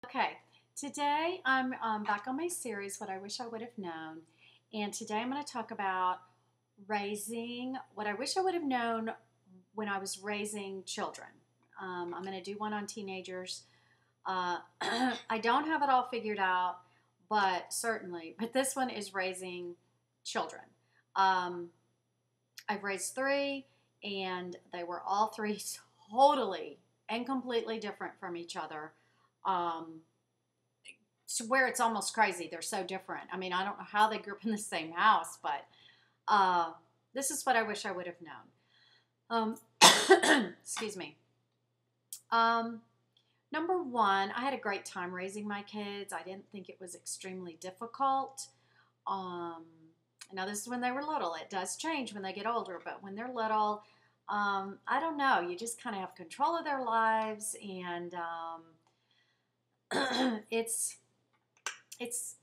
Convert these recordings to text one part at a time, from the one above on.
Okay, today I'm back on my series, What I Wish I Would Have Known. And today I'm going to talk about raising what I wish I would have known when I was raising children. I'm going to do one on teenagers. I don't have it all figured out, but this one is raising children. Um, I've raised three, and they were all three totally and completely different from each other. Um, to where it's almost crazy. They're so different. I mean, I don't know how they grew up in the same house, but uh, this is what I wish I would have known. Excuse me. Um, Number one, I had a great time raising my kids. I didn't think it was extremely difficult. Um, Now, this is when they were little. It does change when they get older, but when they're little, I don't know. You just kind of have control of their lives, and it's it's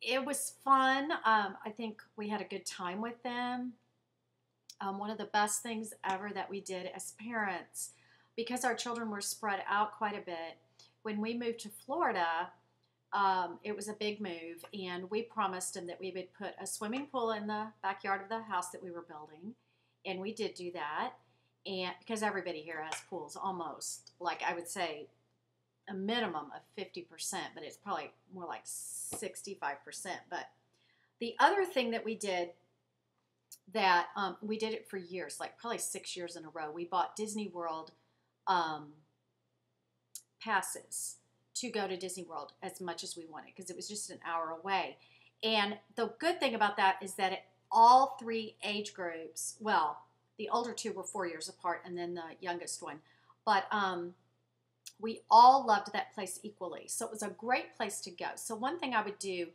it was fun. I think we had a good time with them. One of the best things ever that we did as parents, because our children were spread out quite a bit, when we moved to Florida, it was a big move, and we promised them that we would put a swimming pool in the backyard of the house that we were building, and we did do that. And because everybody here has pools, almost, like I would say a minimum of 50%, but it's probably more like 65%. But the other thing that we did, that we did it for years, like probably 6 years in a row, we bought Disney World um, passes to go to Disney World as much as we wanted, because it was just an hour away. And the good thing about that is that all three age groups, well, the older two were 4 years apart, and then the youngest one, but we all loved that place equally. So it was a great place to go. So one thing I would do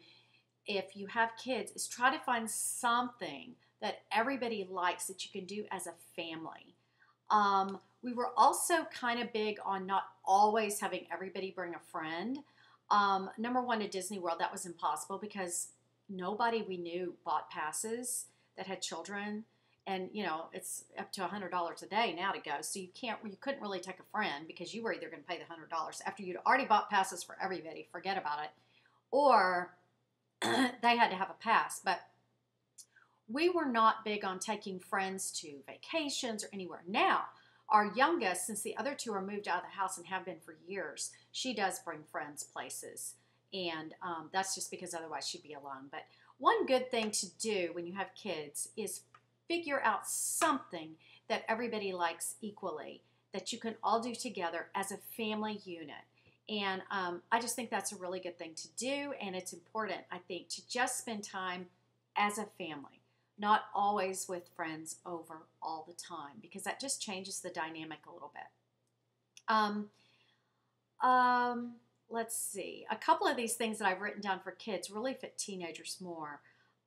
if you have kids is try to find something that everybody likes that you can do as a family. We were also kind of big on not always having everybody bring a friend. Number one, at Disney World, that was impossible because nobody we knew bought passes that had children. And it's up to $100 a day now to go. So you couldn't really take a friend because you were either going to pay the $100 after you'd already bought passes for everybody, forget about it, or they had to have a pass. But we were not big on taking friends to vacations or anywhere. Now, our youngest, since the other two are moved out of the house and have been for years, she does bring friends places. And that's just because otherwise she'd be alone. But one good thing to do when you have kids is figure out something that everybody likes equally, that you can all do together as a family unit. And I just think that's a really good thing to do. And it's important, I think, to just spend time as a family, not always with friends over all the time, because that just changes the dynamic a little bit. Um, let's see. A couple of these things that I've written down for kids really fit teenagers more.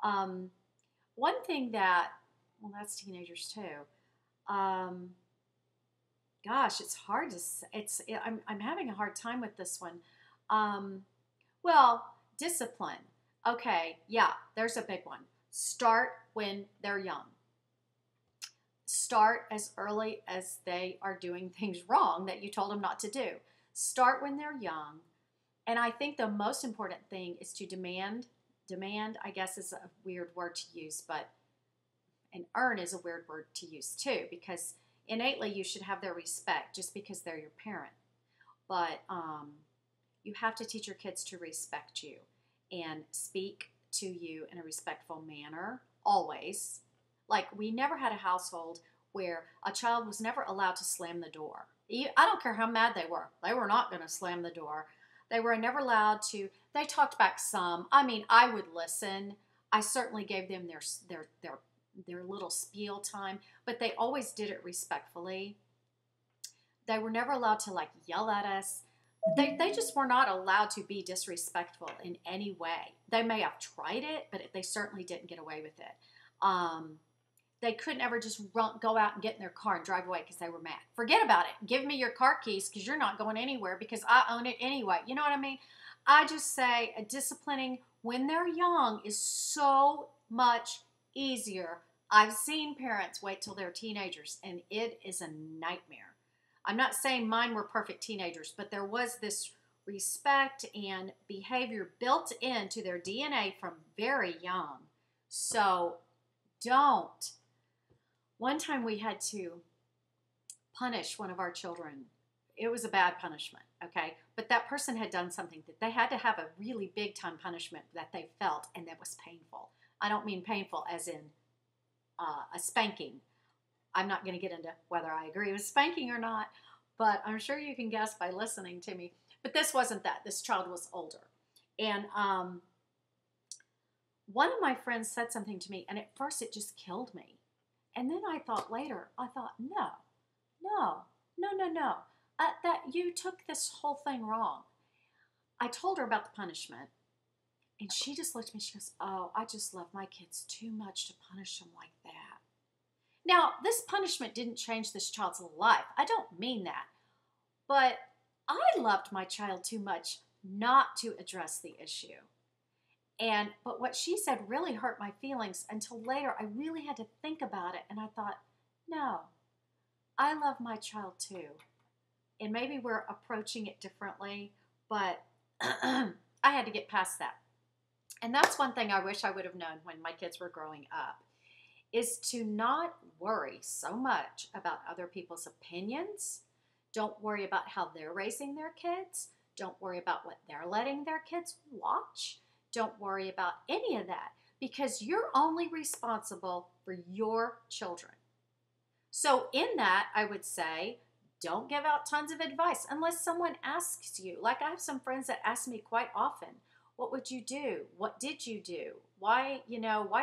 One thing that, well, that's teenagers too. Gosh, it's hard to say. I'm having a hard time with this one. Well, discipline. Okay, yeah, there's a big one. Start when they're young. Start as early as they are doing things wrong that you told them not to do. Start when they're young. And I think the most important thing is to demand. Demand, I guess, is a weird word to use, but and earn is a weird word to use too, because innately you should have their respect just because they're your parent. But you have to teach your kids to respect you and speak to you in a respectful manner, always. Like, we never had a household where a child was never allowed to slam the door. I don't care how mad they were not going to slam the door. They were never allowed to. They talked back some. I mean, I would listen. I certainly gave them their little spiel time, but they always did it respectfully. They were never allowed to like yell at us. They just were not allowed to be disrespectful in any way. They may have tried it, but they certainly didn't get away with it. They couldn't ever just go out and get in their car and drive away because they were mad. Forget about it. Give me your car keys because you're not going anywhere because I own it anyway. You know what I mean? I just say disciplining when they're young is so much easier. I've seen parents wait till they're teenagers, and it is a nightmare. I'm not saying mine were perfect teenagers, but there was this respect and behavior built into their DNA from very young. So don't. One time we had to punish one of our children. It was a bad punishment, okay? But that person had done something that they had to have a really big time punishment that they felt, and that was painful. I don't mean painful as in a spanking. I'm not going to get into whether I agree with spanking or not, but I'm sure you can guess by listening to me. But this wasn't that. This child was older. And one of my friends said something to me, and at first it just killed me. And then I thought later, no. That you took this whole thing wrong. I told her about the punishment, and she just looked at me. She goes, "Oh, I just love my kids too much to punish them like that." Now, this punishment didn't change this child's life. I don't mean that. But I loved my child too much not to address the issue. But what she said really hurt my feelings until later I really had to think about it. And I thought, no, I love my child too. And maybe we're approaching it differently, but I had to get past that. And that's one thing I wish I would have known when my kids were growing up, is to not worry so much about other people's opinions. Don't worry about how they're raising their kids. Don't worry about what they're letting their kids watch. Don't worry about any of that, because you're only responsible for your children. So in that, I would say, don't give out tons of advice unless someone asks you. Like, I have some friends that ask me quite often, what would you do? What did you do? Why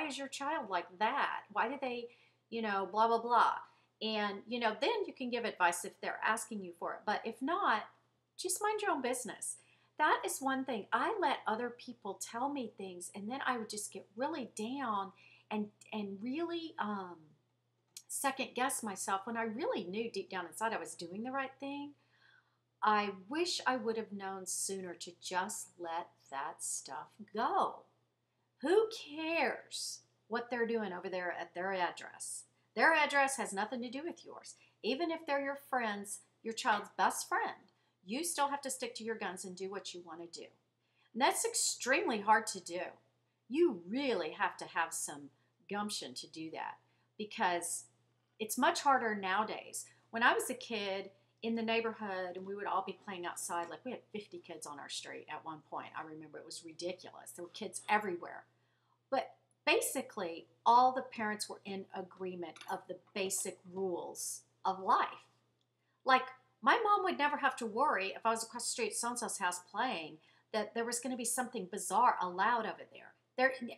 is your child like that? Why do they, blah, blah, blah. And, then you can give advice if they're asking you for it. But if not, just mind your own business. That is one thing. I let other people tell me things, and then I would just get really down and really second guess myself when I really knew deep down inside I was doing the right thing. I wish I would have known sooner to just let that stuff go. Who cares what they're doing over there at their address? Their address has nothing to do with yours. Even if they're your friends, your child's best friend, you still have to stick to your guns and do what you want to do. And that's extremely hard to do. You really have to have some gumption to do that, because it's much harder nowadays. When I was a kid in the neighborhood and we would all be playing outside, like we had 50 kids on our street at one point. I remember it was ridiculous. There were kids everywhere. But basically, all the parents were in agreement of the basic rules of life. Like, my mom would never have to worry if I was across the street at so-and-so's house playing that there was going to be something bizarre allowed over there.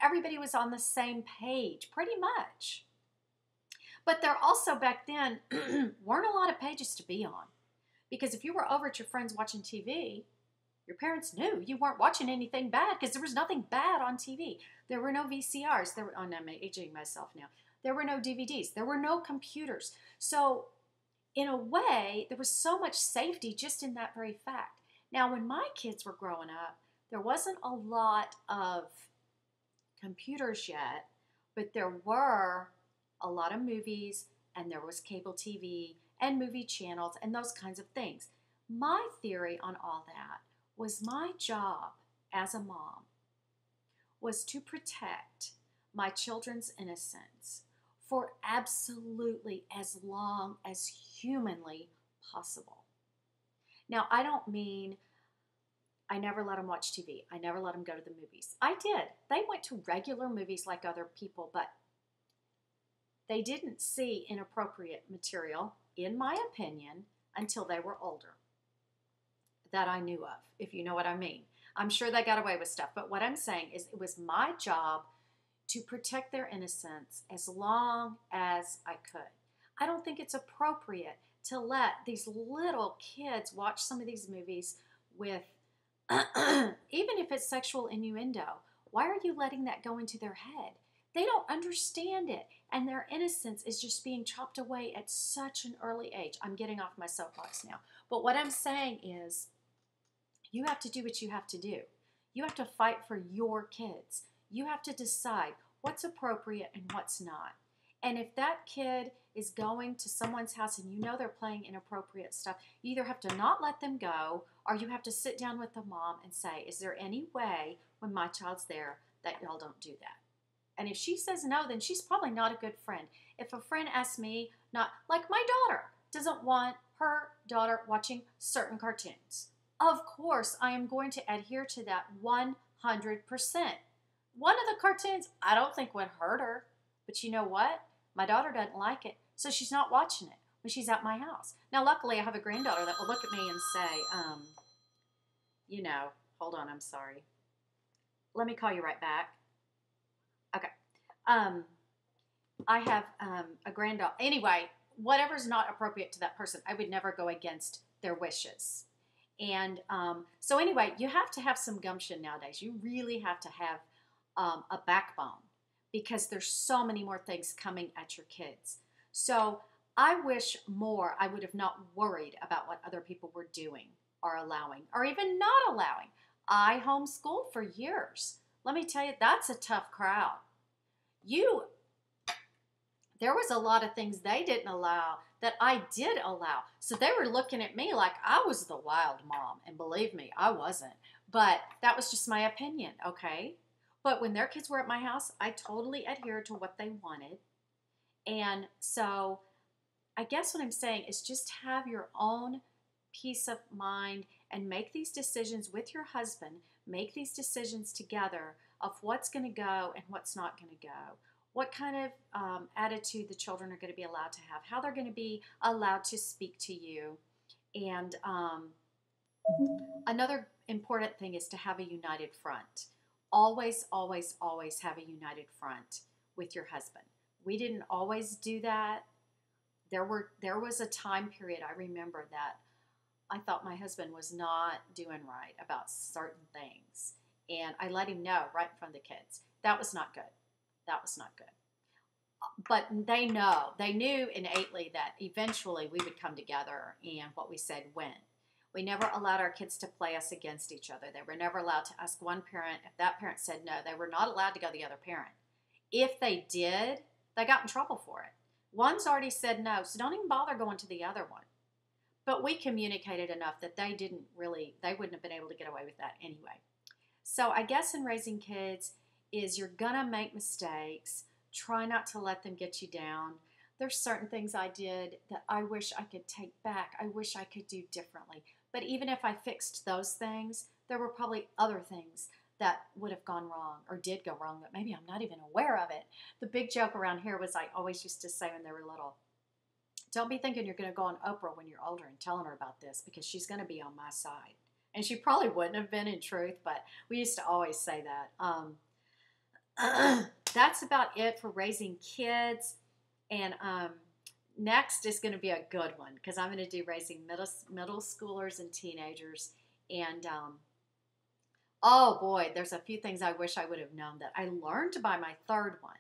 Everybody was on the same page, pretty much. But there also, back then, weren't a lot of pages to be on. Because if you were over at your friends watching TV, your parents knew you weren't watching anything bad, because there was nothing bad on TV. There were no VCRs. I'm aging myself now. There were no DVDs. There were no computers. So, in a way, there was so much safety just in that very fact. Now, when my kids were growing up, there wasn't a lot of computers yet, but there were a lot of movies, and there was cable TV and movie channels and those kinds of things. My theory on all that was my job as a mom was to protect my children's innocence for absolutely as long as humanly possible. Now, I don't mean I never let them watch TV. I never let them go to the movies. I did. They went to regular movies like other people, but they didn't see inappropriate material, in my opinion, until they were older. That I knew of, if you know what I mean. I'm sure they got away with stuff, but what I'm saying is it was my job to protect their innocence as long as I could. I don't think it's appropriate to let these little kids watch some of these movies with, even if it's sexual innuendo. Why are you letting that go into their head? They don't understand it, and their innocence is just being chopped away at such an early age. I'm getting off my soapbox now. But what I'm saying is, you have to do what you have to do. You have to fight for your kids. You have to decide what's appropriate and what's not. And if that kid is going to someone's house and you know they're playing inappropriate stuff, you either have to not let them go, or you have to sit down with the mom and say, is there any way when my child's there that y'all don't do that? And if she says no, then she's probably not a good friend. If a friend asks me, not like my daughter doesn't want her daughter watching certain cartoons, of course I am going to adhere to that 100%. One of the cartoons I don't think would hurt her, but you know what? My daughter doesn't like it, so she's not watching it when she's at my house. Now, luckily, I have a granddaughter that will look at me and say, hold on, I'm sorry. Let me call you right back. Okay. I have a granddaughter. Anyway, whatever's not appropriate to that person, I would never go against their wishes. And so anyway, you have to have some gumption nowadays. You really have to have a backbone because there's so many more things coming at your kids. So I wish more I would have not worried about what other people were doing or allowing or even not allowing. I homeschooled for years. Let me tell you, that's a tough crowd. There was a lot of things they didn't allow that I did allow. So they were looking at me like I was the wild mom. And believe me, I wasn't. But that was just my opinion, okay? But when their kids were at my house, I totally adhered to what they wanted. And so I guess what I'm saying is just have your own peace of mind and make these decisions with your husband. Make these decisions together of what's going to go and what's not going to go. What kind of attitude the children are going to be allowed to have, how they're going to be allowed to speak to you. And another important thing is to have a united front. Always, always, always have a united front with your husband. We didn't always do that. There was a time period I remember that I thought my husband was not doing right about certain things. And I let him know right in front of the kids. That was not good. That was not good. But they knew innately that eventually we would come together and what we said went. We never allowed our kids to play us against each other. They were never allowed to ask one parent. If that parent said no, they were not allowed to go to the other parent. If they did, they got in trouble for it. One's already said no, so don't even bother going to the other one. But we communicated enough that they wouldn't have been able to get away with that anyway. So I guess in raising kids is you're going to make mistakes. Try not to let them get you down. There's certain things I did that I wish I could take back. I wish I could do differently. But even if I fixed those things, there were probably other things that would have gone wrong or did go wrong that maybe I'm not even aware of it. The big joke around here was I always used to say when they were little, don't be thinking you're going to go on Oprah when you're older and telling her about this because she's going to be on my side. And she probably wouldn't have been in truth, but we used to always say that. That's about it for raising kids. And next is going to be a good one because I'm going to do raising middle schoolers and teenagers. And oh boy, there's a few things I wish I would have known that I learned by my third one.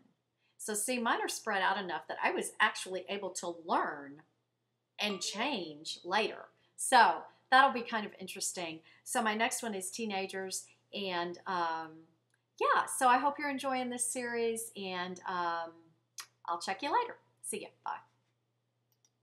So see, mine are spread out enough that I was actually able to learn and change later. So that'll be kind of interesting. So my next one is teenagers. And yeah, so I hope you're enjoying this series. And I'll check you later. See ya. Bye.